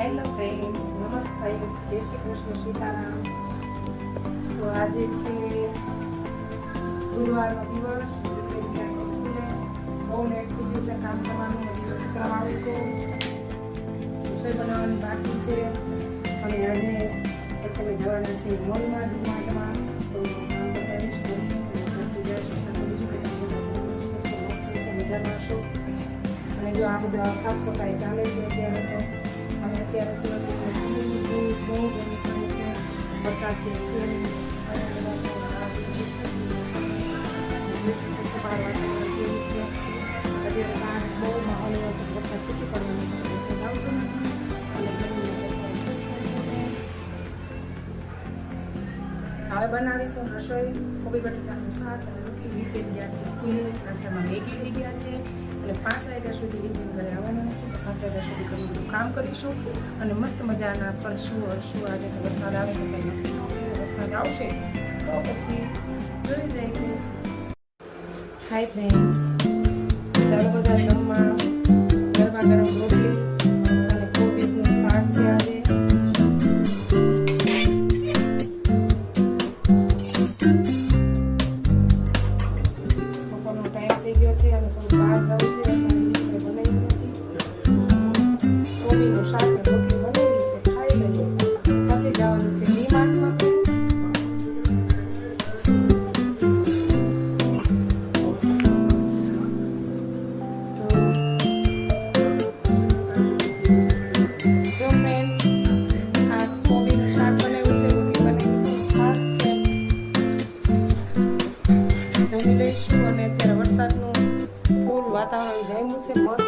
Hello friends, નમસ્તે, જય શ્રી કૃષ્ણ, સીતારામ. તો આજે છે ગુરુવારનો દિવસ. બહુ લેટ થઈ ગયું છે કામ કરવાનું. વિક્રમ આવે છે, રસોઈ બનાવવાની બાકી છે અને આજે પછી જવાના છે મોલમાં ડીમાર્ટમાં. તો કામ બતાવીશ પછી જઈશું મજા માણશો. અને જો આ બધા સાફ સફાઈ ચાલે છે અત્યારે. તો અમે અત્યારે વરસાદ છે બહુ માહોલ એવો વરસાદ કેટલી પડવાનો હવે બનાવીશું રસોઈ. કોબી બટાકાનું શાક અને રોટલી. રિપેન ગયા છે સ્કૂલે, રસ્તામાં મેગી લઈ ગયા છે એટલે 5 વાગ્યા સુધી રિપેન ઘરે આવવાનું નથી. 5 વાગ્યા સુધી કરી બધું કામ કરીશું અને મસ્ત મજાના ફરશું હરશું. આજે તો વરસાદ આવે તો કંઈ નક્કી ન હોય, વરસાદ આવશે તો પછી જોઈ જઈએ. હાય ફ્રેન્ડ્સ, ચાલો બધા જમવા. ગરમા ગરમ રોટલી અને કોબીજનું શાક છે આજે. બપોરનો ટાઈમ થઈ ગયો છે અને થોડું બહાર જવું છે. બનાવી નથી કોબીનું શાક અને રોટલી બનાવી છે, ખાઈ લઈએ. પછી જવાનું છે ડીમાર્ટમાં. જમી લઈશું અને અત્યારે વરસાદનું ફૂલ વાતાવરણ જામ્યું છે. મસ્ત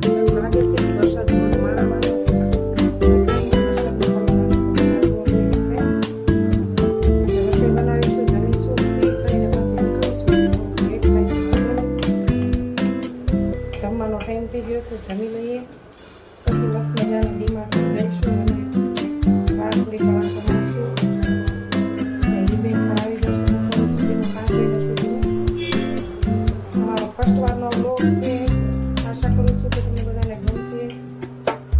એવું લાગે છે કે વરસાદ બહુ મારાવાનો છે. રસોઈ બનાવીશું, જમીશું, ફ્રી થઈને પછી નીકળીશું. લેટ થાય છે, જમવાનો ટાઈમ થઈ ગયો છે. જમી લઈએ પછી મસ્ત મજાની ડીમાર્ટમાં જઈશું અને બહાર થોડી વાર બનાવીશું. ફર્સ્ટ વારનો બ્લોગ છે. આશા કરું છું કે તમને બધાને ગમશે.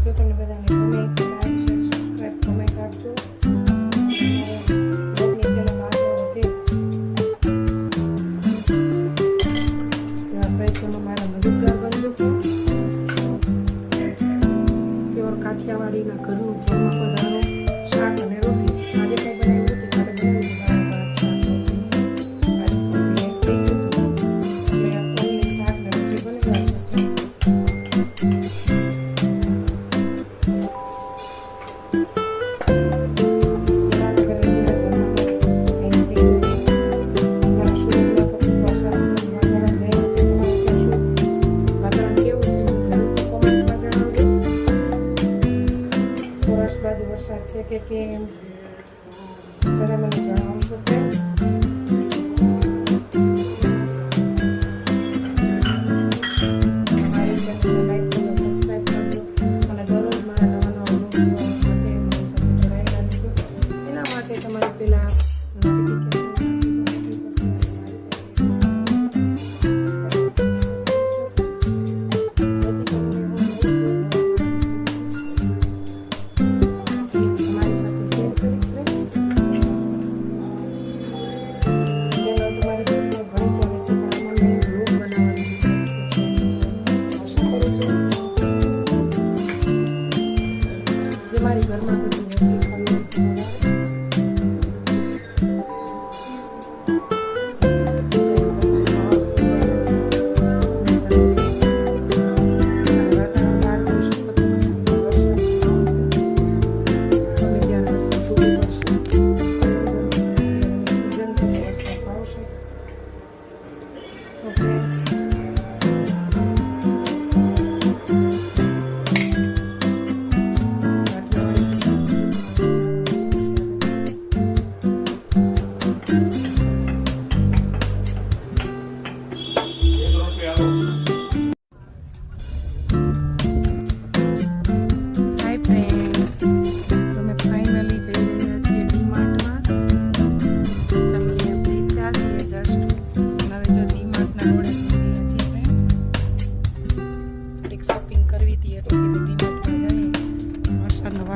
જો તમને બધાને ગમે તો લાઈક, શેર, સબસ્ક્રાઈબ, કમેન્ટ આપજો. બ્લોગની ચેનલ આગળ વધે એવા પ્રયત્નોમાં મારા મદદગાર બનજો. પ્યોર કાઠિયાવાડીના ઘરનું જમવા પધારો. શાક અને રોટલી આજે કંઈ બનાવ્યું નથી, કાલે બનાવી બાજુ વરસાદ છે કે કેમ બધા મને જણાવશો ફ્રેન્ડ્સ. મારી ચેનલને લાઈક કરો, સબસ્ક્રાઈબ કરજો અને દરરોજ મારા નવા નવા બ્લોગ જોવા માટે મારી સાથે જોડાયેલા રહેજો. એના માટે તમારે પહેલાં મારી ઘરમાં તો રોટલી ખાવી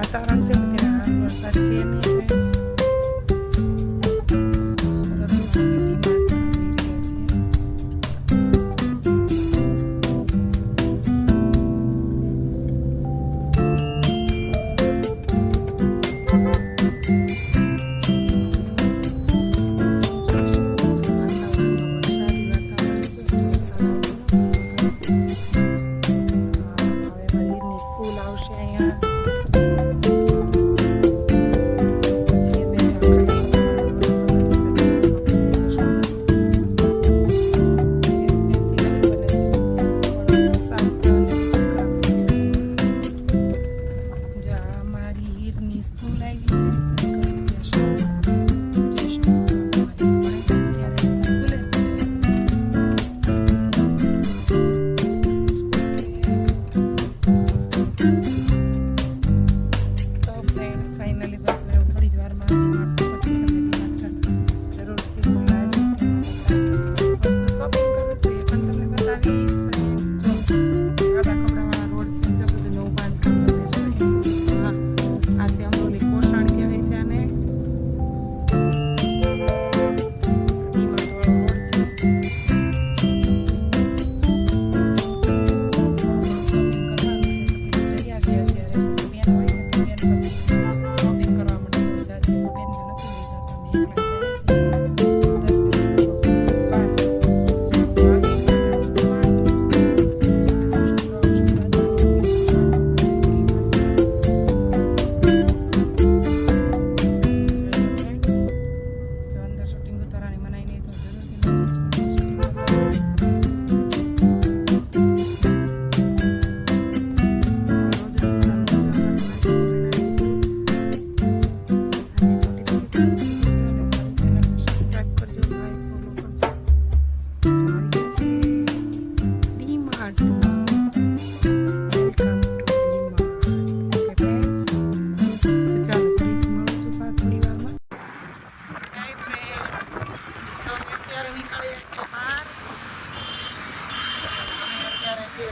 વાતાવરણ છે ત્યાં હાલ વરસાદ છે નહીં ફ્રેન્ડ્સ.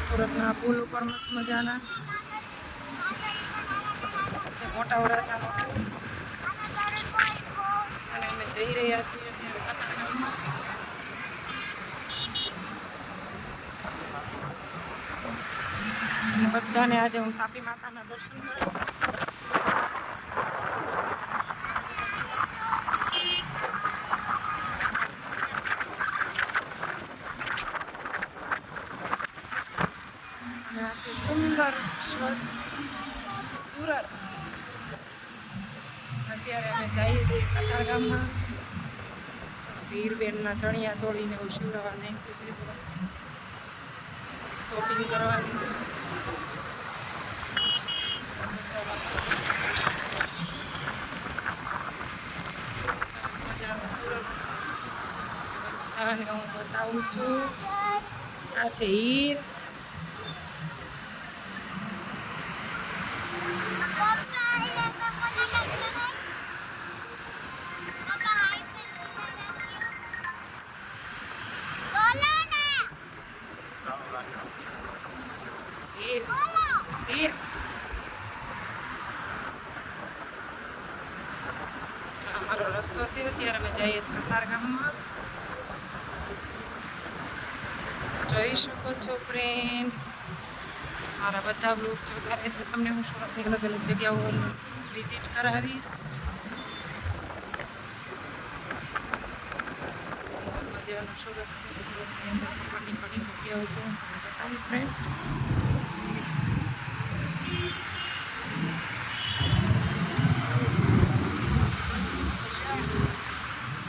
સુરતના પુલ ઉપર મસ્ત મજાના મોટા વરાછાનો અને અમે જઈ રહ્યા છીએ અત્યારે કતારગામમાં. બધાને આજે હું તાપી માતાના દર્શન કરું. સુંદર સ્વસ્થ સુરત. અત્યારે અમે જઈએ છીએ કતારગામમાં. વીરબેનના ચણિયા ચોળીને એવું શિવડાવવા નાખ્યું છે તો શોપિંગ કરવાની છે. સરસ મજાનું સુરત બધાને હું બતાવું છું. આ છે હીર. અમારો રસ્તો છે. અત્યારે અમે જઈએ છીએ કતારગામમાં. જોઈ શકો છો ફ્રેન્ડ. મારા બધા બ્લોગ જોતા રહેજો. તમને હું સુરતની અલગ અલગ જગ્યાઓ વિઝિટ કરાવીશ. સુંદર મજાનું સુરત છે. સુરતની અંદર ઘણી બધી જગ્યાઓ છે. હું તમને બતાવીશ ફ્રેન્ડ.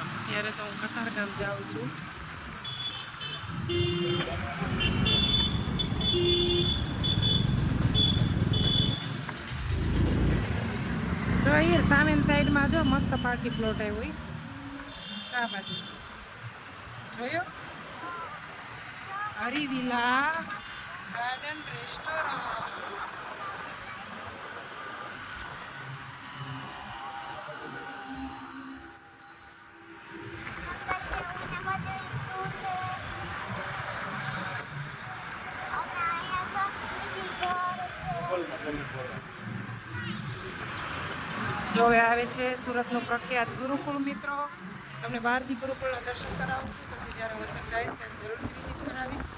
અત્યારે તો હું કતારગામ જાઉં છું. જો અહીંયા સામેની સાઈડમાં જો મસ્ત પાર્ટી પ્લોટ આવ્યો હોય આ બાજુ. જોયો? હરિવિલા ગાર્ડન રેસ્ટોરન્ટ. જો હવે આવે છે સુરતનું પ્રખ્યાત ગુરુકુળ મિત્રો. તમને બહારથી ગુરુકુળના દર્શન કરાવું છું, પછી જ્યારે હું અંદર જઈશ ત્યારે જરૂરથી વિઝિટ કરાવીશ.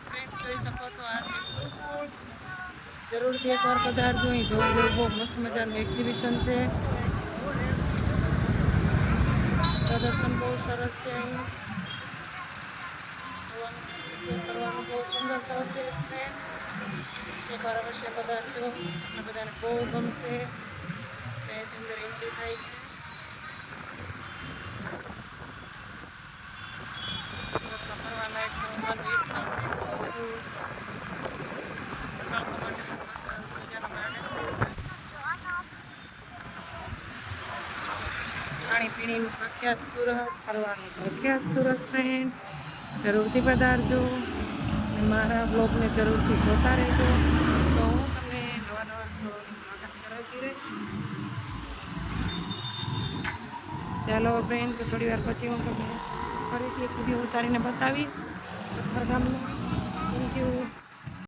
ફ્રેન્ડ જોઈ શકો છો, આ છે ગુરુકુળ. જરૂરથી એકવાર પધારજો. અહીં જોવા જેવું બહુ મસ્ત મજાનું એક્ઝિબિશન છે. પ્રદર્શન બહુ સરસ છે. અહીં કરવાનું બહુ સુંદર સરસ છે ફ્રેન્ડ્સ. એકવાર અવશ્ય પધારજો. અને બધાને બહુ ગમશે. ત્યાંથી અંદર એન્ટ્રી થાય છે. સુરતમાં ફરવાના એક સ્થળમાંનું એક સ્થળ છે ગુરુકુળ. બાળકો માટે બહુ મસ્ત મજાનું ગાર્ડન છે. ખાણીપીણીનું પ્રખ્યાત સુરત, ફરવાનું પ્રખ્યાત સુરત ફ્રેન્ડ્સ. જરૂરથી પધારજો અને મારા બ્લોગને જરૂરથી જોતા રહેજો. તો હું તમને નવા નવા સ્થળોની મુલાકાત કરાવતી રહીશ. ચાલો ફ્રેન્ડ, તો થોડી વાર પછી હું તમને ફરીથી એક વિડીયો ઉતારીને બતાવીશ ગામનો. Thank you.